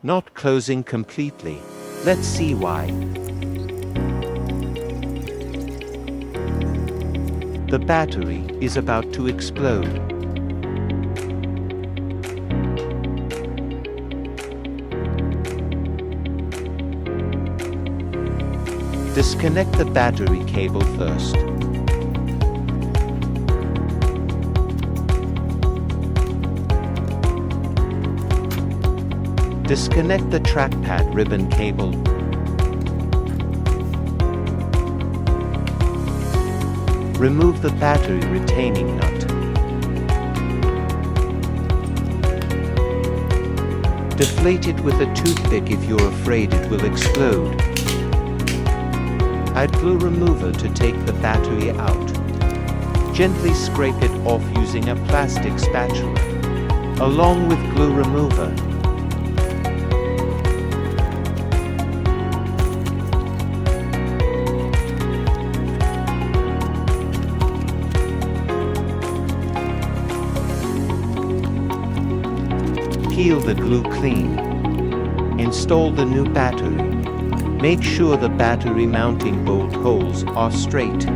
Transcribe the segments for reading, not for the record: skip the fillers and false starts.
not closing completely. Let's see why. The battery is about to explode. Disconnect the battery cable first. Disconnect the trackpad ribbon cable. Remove the battery retaining nut. Deflate it with a toothpick if you're afraid it will explode. Add glue remover to take the battery out. Gently scrape it off using a plastic spatula, along with glue remover. Peel the glue clean. Install the new battery. Make sure the battery mounting bolt holes are straight.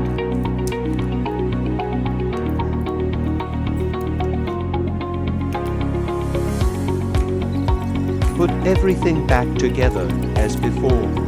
Put everything back together as before.